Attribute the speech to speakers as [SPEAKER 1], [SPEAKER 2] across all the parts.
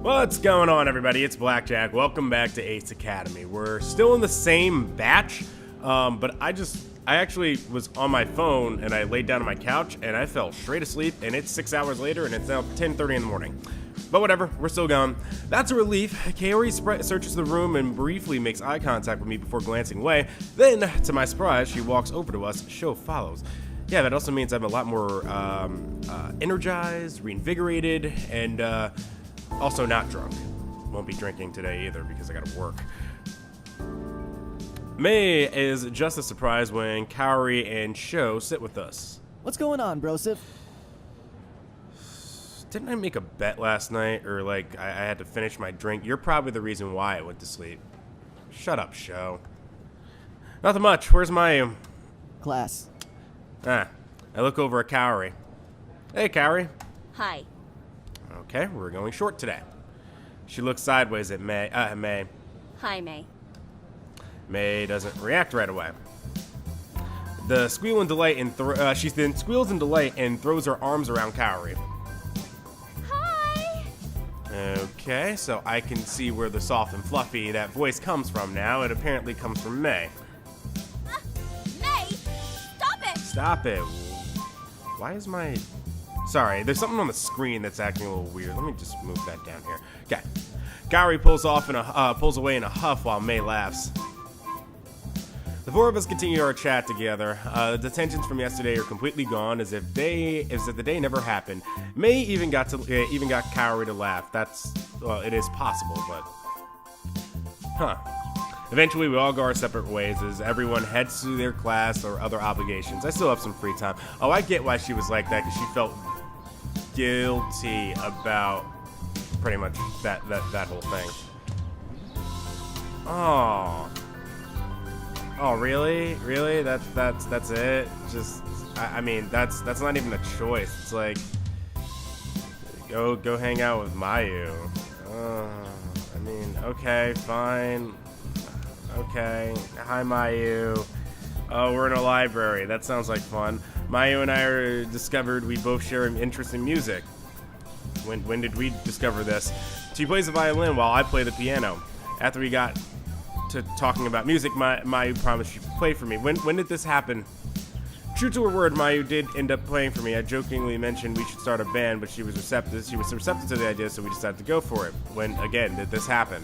[SPEAKER 1] What's going on, everybody? It's Blackjack. Welcome back to Ace Academy. We're still in the same batch, but I actually was on my phone and I laid down on my couch and I fell straight asleep, and it's 6 hours later and it's now 10:30 in the morning. But whatever, we're still going. That's a relief. Kaori searches the room and briefly makes eye contact with me before glancing away. Then, to my surprise, she walks over to us. Show follows. Yeah, that also means I'm a lot more energized, reinvigorated, and also not drunk. Won't be drinking today either because I gotta work. May is just as surprised when Kaori and Sho sit with us.
[SPEAKER 2] What's going on, brosif?
[SPEAKER 1] Didn't I make a bet last night, or I had to finish my drink? You're probably the reason why I went to sleep. Shut up, Sho. Nothing much. Where's Mayu?
[SPEAKER 2] Class.
[SPEAKER 1] I look over at Kaori. Hey, Kaori.
[SPEAKER 3] Hi.
[SPEAKER 1] Okay, we're going short today. She looks sideways at May.
[SPEAKER 3] Hi, May.
[SPEAKER 1] May doesn't react right away. The squeal in delight and she then squeals in delight and throws her arms around Kaori.
[SPEAKER 3] Hi.
[SPEAKER 1] Okay, so I can see where the soft and fluffy that voice comes from now. It apparently comes from May.
[SPEAKER 3] May, stop it!
[SPEAKER 1] Stop it. Why is my... Sorry, there's something on the screen that's acting a little weird. Let me just move that down here. Okay. Kaori pulls away in a huff while May laughs. The four of us continue our chat together. The tensions from yesterday are completely gone, as if the day never happened. May even got Kaori to laugh. Well, it is possible, but Eventually, we all go our separate ways as everyone heads to their class or other obligations. I still have some free time. Oh, I get why she was like that, because she felt guilty about pretty much that whole thing. Oh, really? Really? That's it? Just, I mean, that's not even a choice. It's like, go hang out with Mayu. I mean, okay, fine. Okay. Hi, Mayu. Oh, we're in a library. That sounds like fun. Mayu and I discovered we both share an interest in music. When did we discover this? She plays the violin while I play the piano. After we got to talking about music, Mayu promised she'd play for me. When did this happen? True to her word, Mayu did end up playing for me. I jokingly mentioned we should start a band, but she was receptive to the idea, so we decided to go for it. When, again, did this happen?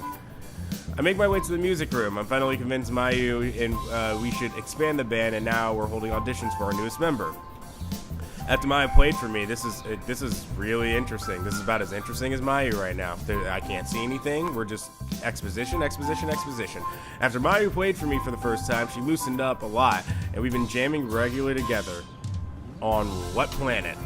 [SPEAKER 1] I make my way to the music room. I'm finally convinced Mayu and we should expand the band, and now we're holding auditions for our newest member. After Mayu played for me, this is really interesting. This is about as interesting as Mayu right now. I can't see anything. We're just exposition. After Mayu played for me for the first time, she loosened up a lot, and we've been jamming regularly together. On what planet?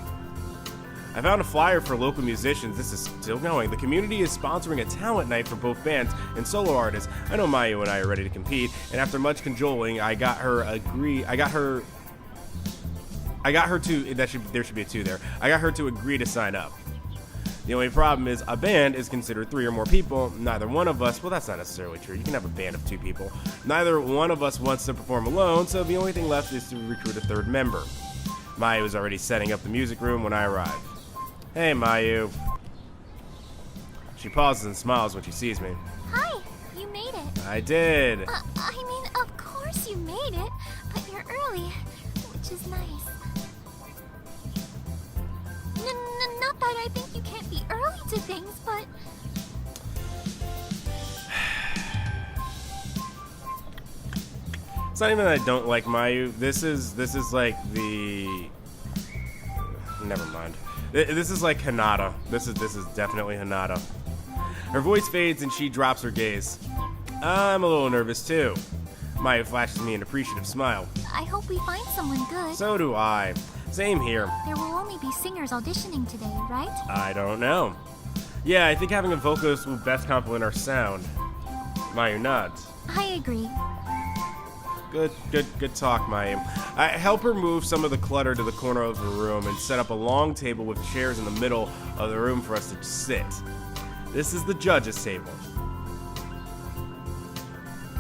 [SPEAKER 1] I found a flyer for local musicians. This is still going. The community is sponsoring a talent night for both bands and solo artists. I know Mayu and I are ready to compete, and after much cajoling, there should be a 2 there. I got her to agree to sign up. The only problem is a band is considered 3 or more people. Neither one of us, well, that's not necessarily true. You can have a band of 2 people. Neither one of us wants to perform alone, so the only thing left is to recruit a 3rd member. Mayu was already setting up the music room when I arrived. Hey, Mayu. She pauses and smiles when she sees me.
[SPEAKER 3] Hi, you made it.
[SPEAKER 1] I did.
[SPEAKER 3] I mean, of course you made it, but you're early, which is nice. Not that I think you can't be early to things, but...
[SPEAKER 1] It's not even that I don't like Mayu. This is like the... Never mind. This is like Hinata. This is definitely Hinata. Her voice fades and she drops her gaze. I'm a little nervous too. Mayu flashes me an appreciative smile.
[SPEAKER 3] I hope we find someone good.
[SPEAKER 1] So do I. Same here.
[SPEAKER 3] There will only be singers auditioning today, right?
[SPEAKER 1] I don't know. Yeah, I think having a vocalist will best complement our sound. Mayu nods.
[SPEAKER 3] I agree.
[SPEAKER 1] Good talk, Mayu. I help her move some of the clutter to the corner of the room and set up a long table with chairs in the middle of the room for us to sit. This is the judges' table.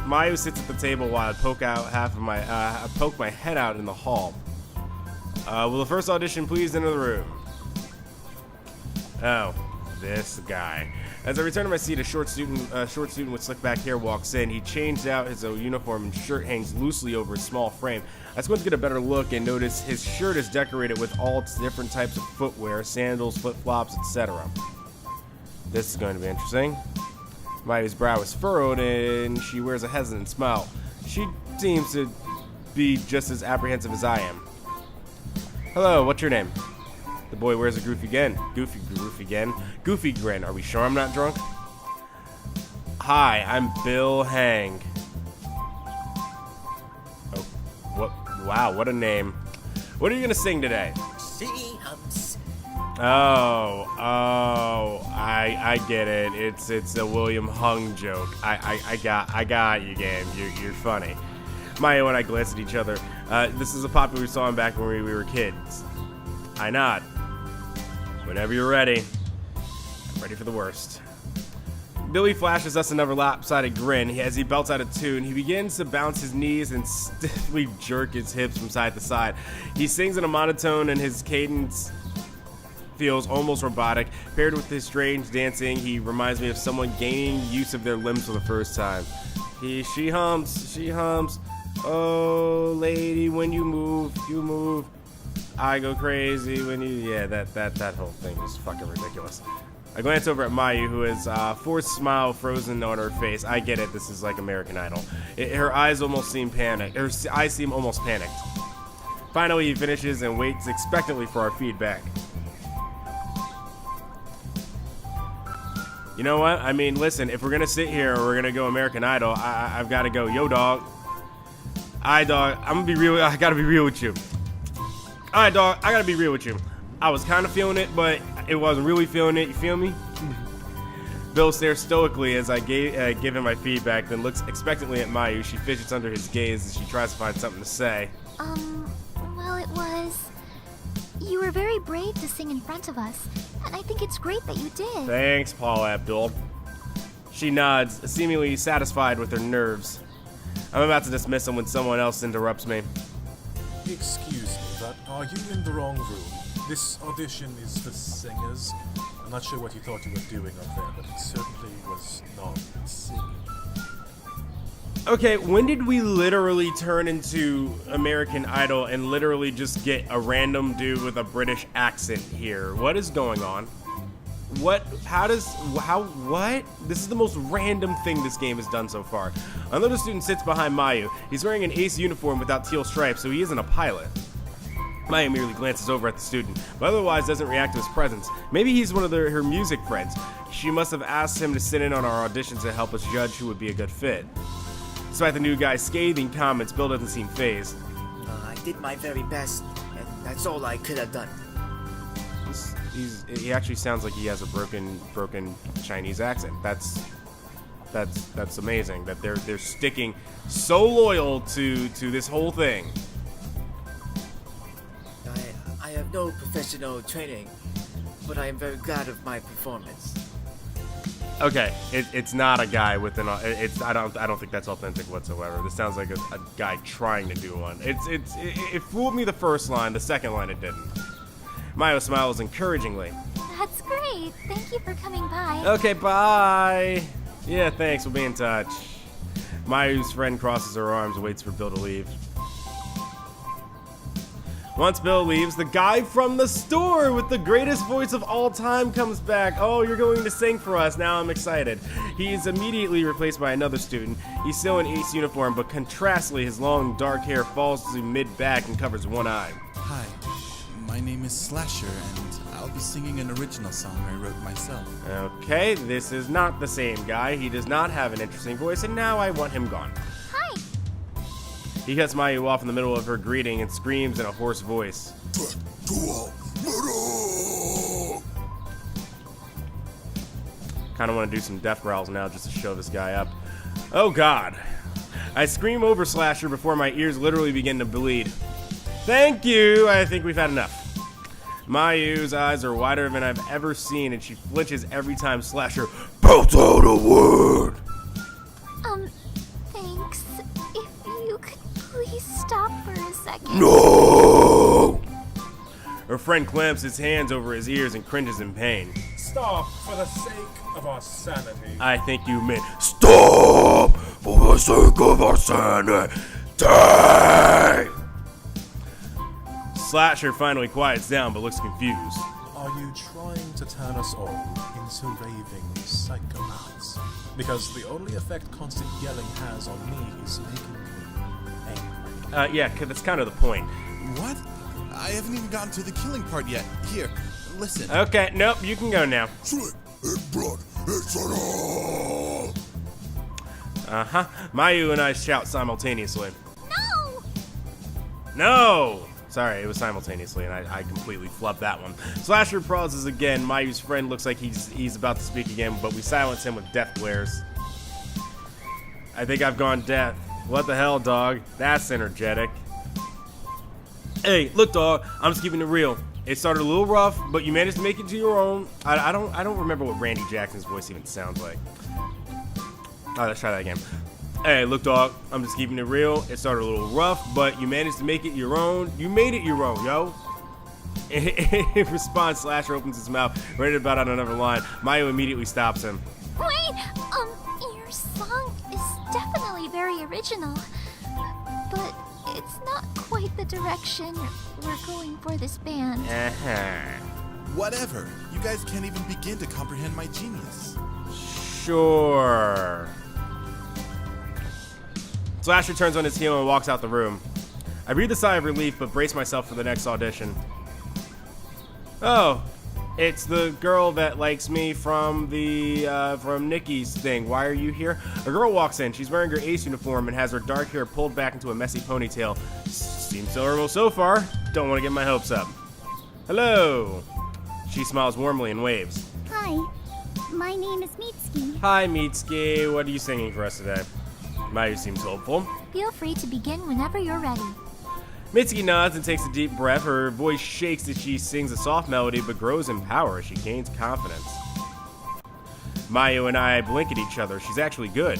[SPEAKER 1] Mayu sits at the table while I poke my head out in the hall. Will the first audition please enter the room? Oh, this guy. As I return to my seat, a short student with slick back hair walks in. He changed out his uniform and shirt hangs loosely over his small frame. I squint to get a better look and notice his shirt is decorated with all different types of footwear, sandals, flip-flops, etc. This is going to be interesting. Mayu's brow is furrowed and she wears a hesitant smile. She seems to be just as apprehensive as I am. Hello, what's your name? The boy wears a goofy grin. Are we sure I'm not drunk? Hi, I'm Bill Hang. Oh, what? Wow, what a name. What are you gonna sing today? I get it. It's a William Hung joke. I got you, game. You're funny. Mayu and I glanced at each other. This is a popular song back when we were kids. I nod. Whenever you're ready. I'm ready for the worst. Billy flashes us another lopsided grin. As he belts out a tune, he begins to bounce his knees and stiffly jerk his hips from side to side. He sings in a monotone and his cadence feels almost robotic. Paired with his strange dancing, he reminds me of someone gaining use of their limbs for the first time. She hums. Oh, lady, when you move. I go crazy when you... Yeah, that whole thing was fucking ridiculous. I glance over at Mayu, who has a forced smile frozen on her face. I get it, this is like American Idol. Her eyes almost seem panicked. Her eyes seem almost panicked. Finally, he finishes and waits expectantly for our feedback. You know what? I mean, listen, if we're gonna sit here or we're gonna go American Idol, I've gotta go. Yo, dog. Dog, I'm gonna be real. I gotta be real with you. Alright, dog, I gotta be real with you. I was kind of feeling it, but it wasn't really feeling it. You feel me? Bill stares stoically as I give him my feedback, then looks expectantly at Mayu. She fidgets under his gaze as she tries to find something to say.
[SPEAKER 3] Well, it was... You were very brave to sing in front of us, and I think it's great that you did.
[SPEAKER 1] Thanks, Paul Abdul. She nods, seemingly satisfied with her nerves. I'm about to dismiss him when someone else interrupts me.
[SPEAKER 4] Excuse me, but are you in the wrong room? This audition is for singers. I'm not sure what you thought you were doing up there, but it certainly was not singing.
[SPEAKER 1] Okay, when did we literally turn into American Idol and literally just get a random dude with a British accent here? What is going on? What? This is the most random thing this game has done so far. Another student sits behind Mayu. He's wearing an ace uniform without teal stripes, so he isn't a pilot. Mayu merely glances over at the student, but otherwise doesn't react to his presence. Maybe he's one of her music friends. She must have asked him to sit in on our auditions to help us judge who would be a good fit. Despite the new guy's scathing comments, Bill doesn't seem fazed.
[SPEAKER 5] I did my very best, and that's all I could have done.
[SPEAKER 1] He actually sounds like he has a broken Chinese accent. That's amazing that they're sticking so loyal to this whole thing.
[SPEAKER 5] I have no professional training, but I am very glad of my performance.
[SPEAKER 1] Okay, it's not a guy with an. I don't think that's authentic whatsoever. This sounds like a guy trying to do one. It fooled me the first line. The second line it didn't. Mayu smiles encouragingly.
[SPEAKER 3] That's great. Thank you for coming by.
[SPEAKER 1] Okay, bye. Yeah, thanks. We'll be in touch. Mayu's friend crosses her arms and waits for Bill to leave. Once Bill leaves, the guy from the store with the greatest voice of all time comes back. Oh, you're going to sing for us. Now I'm excited. He's immediately replaced by another student. He's still in ace uniform, but contrastly, his long dark hair falls to mid-back and covers one eye.
[SPEAKER 6] Hi, my name is Slasher, and I'll be singing an original song I wrote myself.
[SPEAKER 1] Okay, this is not the same guy. He does not have an interesting voice, and now I want him gone.
[SPEAKER 3] Hi.
[SPEAKER 1] He cuts Mayu off in the middle of her greeting and screams in a hoarse voice. Kinda want to do some death growls now just to show this guy up. Oh god. I scream over Slasher before my ears literally begin to bleed. Thank you! I think we've had enough. Mayu's eyes are wider than I've ever seen, and she flinches every time Slasher belts out a word.
[SPEAKER 3] Thanks. If you could please stop for a second.
[SPEAKER 1] No! Her friend clamps his hands over his ears and cringes in pain.
[SPEAKER 4] stop for the sake of our sanity.
[SPEAKER 1] I think you meant stop for the sake of our sanity. Slasher finally quiets down but looks confused.
[SPEAKER 4] Are you trying to turn us all into raving psychopaths? Because the only effect constant yelling has on me is making me angry.
[SPEAKER 1] Yeah, that's kind of the point.
[SPEAKER 6] What? I haven't even gotten to the killing part yet. Here, listen.
[SPEAKER 1] Okay, nope, you can go now. Uh-huh. Mayu and I shout simultaneously.
[SPEAKER 3] No!
[SPEAKER 1] No! Sorry, it was simultaneously, and I completely flubbed that one. Slasher pauses again. Mayu's friend looks like he's about to speak again, but we silence him with death glares. I think I've gone deaf. What the hell, dog? That's energetic. Hey, look, dog. I'm just keeping it real. It started a little rough, but you managed to make it to your own. I don't remember what Randy Jackson's voice even sounds like. Alright, let's try that again. Hey, look, dog, I'm just keeping it real. It started a little rough, but you managed to make it your own. You made it your own, yo. In response, Slasher opens his mouth, ready to about on another line. Mayu immediately stops him.
[SPEAKER 3] Wait, your song is definitely very original, but it's not quite the direction we're going for this band.
[SPEAKER 6] Whatever. You guys can't even begin to comprehend my genius.
[SPEAKER 1] Sure. Slasher turns on his heel and walks out the room. I breathe a sigh of relief, but brace myself for the next audition. Oh, it's the girl that likes me from from Nikki's thing. Why are you here? A girl walks in. She's wearing her ace uniform and has her dark hair pulled back into a messy ponytail. Seems tolerable so far. Don't want to get my hopes up. Hello. She smiles warmly and waves.
[SPEAKER 7] Hi, my name is Mitsuki.
[SPEAKER 1] Hi, Mitsuki. What are you singing for us today? Mayu seems hopeful.
[SPEAKER 3] Feel free to begin whenever you're ready.
[SPEAKER 1] Mitsuki nods and takes a deep breath. Her voice shakes as she sings a soft melody, but grows in power as she gains confidence. Mayu and I blink at each other. She's actually good.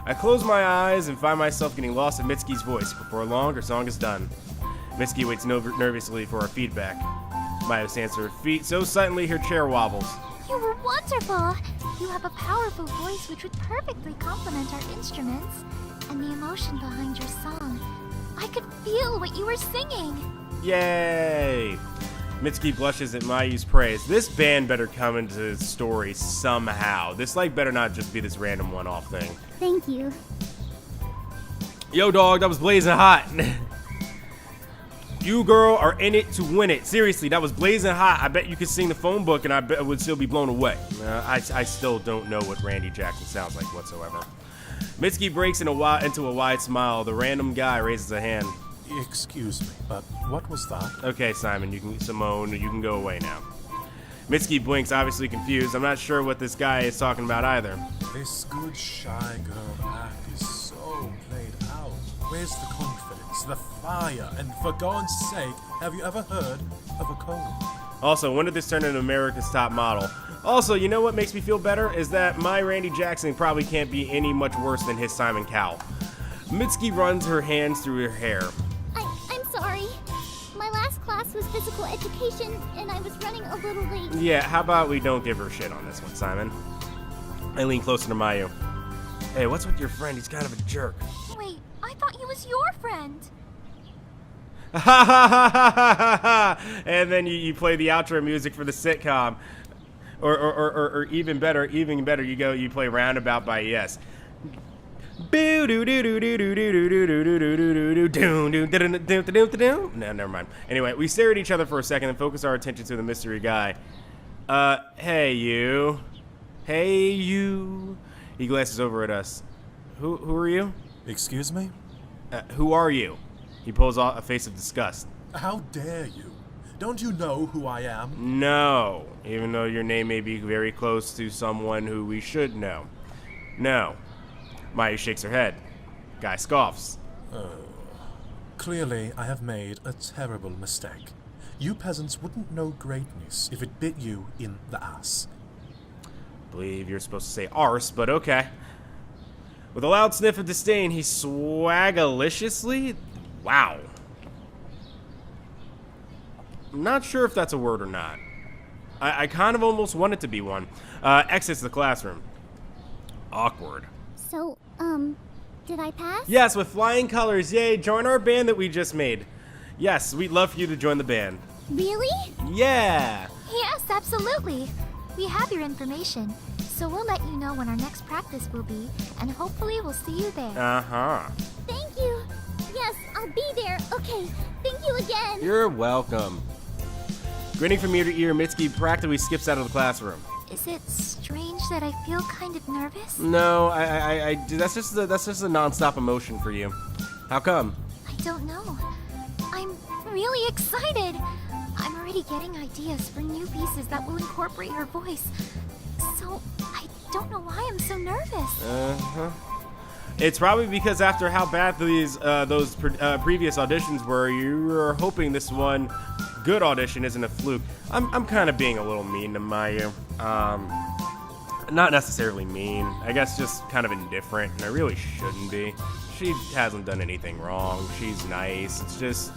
[SPEAKER 1] I close my eyes and find myself getting lost in Mitsuki's voice. Before long, her song is done. Mitsuki waits nervously for our feedback. Mayu stands to her feet so suddenly her chair wobbles.
[SPEAKER 3] You were wonderful! You have a powerful voice which would perfectly complement our instruments and the emotion behind your song. I could feel what you were singing.
[SPEAKER 1] Yay! Mitsuki blushes at Mayu's praise. This band better come into the story somehow. This better not just be this random one-off thing.
[SPEAKER 7] Thank you.
[SPEAKER 1] Yo, dog, that was blazing hot. You, girl, are in it to win it. Seriously, that was blazing hot. I bet you could sing the phone book, and I bet it would still be blown away. I still don't know what Randy Jackson sounds like whatsoever. Mitsuki breaks into a wide smile. The random guy raises a hand.
[SPEAKER 4] Excuse me, but what was that?
[SPEAKER 1] Okay, Simon, Simone, you can go away now. Mitsuki blinks, obviously confused. I'm not sure what this guy is talking about either.
[SPEAKER 4] This good shy girl act is so played out. Where's the confidence, the fire, and for God's sake, have you ever heard of a cold?
[SPEAKER 1] Also, when did this turn into America's Top Model? Also, you know what makes me feel better? Is that my Randy Jackson probably can't be any much worse than his Simon Cowell. Mitsuki runs her hands through her hair.
[SPEAKER 7] I'm sorry. My last class was physical education, and I was running a little late.
[SPEAKER 1] Yeah, how about we don't give her shit on this one, Simon? I lean closer to Mayu. Hey, what's with your friend? He's kind of a jerk.
[SPEAKER 3] Wait, I thought he was your friend.
[SPEAKER 1] And then you play the outro music for the sitcom. Or even better, you play Roundabout by Yes. No, never mind. Anyway, we stare at each other for a second and focus our attention to the mystery guy. Hey you. Hey you. He glances over at us. Who are you?
[SPEAKER 4] Excuse me?
[SPEAKER 1] Who are you? He pulls off a face of disgust.
[SPEAKER 4] How dare you? Don't you know who I am?
[SPEAKER 1] No, even though your name may be very close to someone who we should know. No. Mayu shakes her head. Guy scoffs.
[SPEAKER 4] Clearly, I have made a terrible mistake. You peasants wouldn't know greatness if it bit you in the ass.
[SPEAKER 1] Believe you're supposed to say arse, but okay. With a loud sniff of disdain, he swagalliciously... Wow. I'm not sure if that's a word or not. I kind of almost want it to be one. Exits the classroom. Awkward.
[SPEAKER 7] So, did I pass?
[SPEAKER 1] Yes, with flying colors. Yay, join our band that we just made. Yes, we'd love for you to join the band.
[SPEAKER 7] Really?
[SPEAKER 1] Yeah.
[SPEAKER 3] Yes, absolutely. We have your information, so we'll let you know when our next practice will be, and hopefully we'll see you there.
[SPEAKER 1] Uh-huh.
[SPEAKER 7] Thank you. Yes, I'll be there. Okay, thank you again.
[SPEAKER 1] You're welcome. Grinning from ear to ear, Mitsuki practically skips out of the classroom.
[SPEAKER 3] Is it strange that I feel kind of nervous?
[SPEAKER 1] No, that's just a non-stop emotion for you. How come?
[SPEAKER 3] I don't know. I'm really excited. I'm already getting ideas for new pieces that will incorporate her voice. So, I don't know why I'm so nervous.
[SPEAKER 1] Uh-huh. It's probably because after how bad those previous auditions were, you were hoping this one good audition isn't a fluke. I'm kind of being a little mean to Mayu. Not necessarily mean. I guess just kind of indifferent, and I really shouldn't be. She hasn't done anything wrong. She's nice. It's just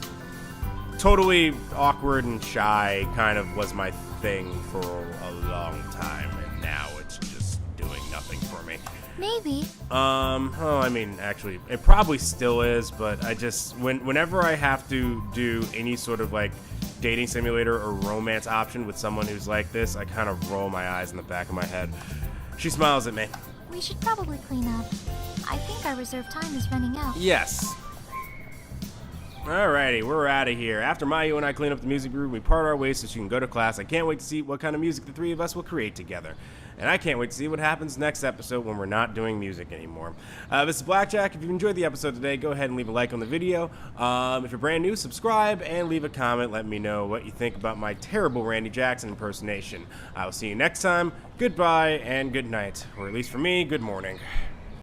[SPEAKER 1] totally awkward and shy kind of was my thing for a long time, and now it's just doing nothing for me.
[SPEAKER 3] Maybe.
[SPEAKER 1] Oh, I mean, actually, it probably still is, but I just, whenever I have to do any sort of, like, dating simulator or romance option with someone who's like this, I kind of roll my eyes in the back of my head. She smiles at me.
[SPEAKER 3] We should probably clean up. I think our reserved time is running out.
[SPEAKER 1] Yes. Alrighty, we're out of here. After Mayu and I clean up the music room, we part our ways so she can go to class. I can't wait to see what kind of music the three of us will create together. And I can't wait to see what happens next episode when we're not doing music anymore. This is Blackjack. If you enjoyed the episode today, go ahead and leave a like on the video. If you're brand new, subscribe and leave a comment. Let me know what you think about my terrible Randy Jackson impersonation. I will see you next time. Goodbye and good night. Or at least for me, good morning.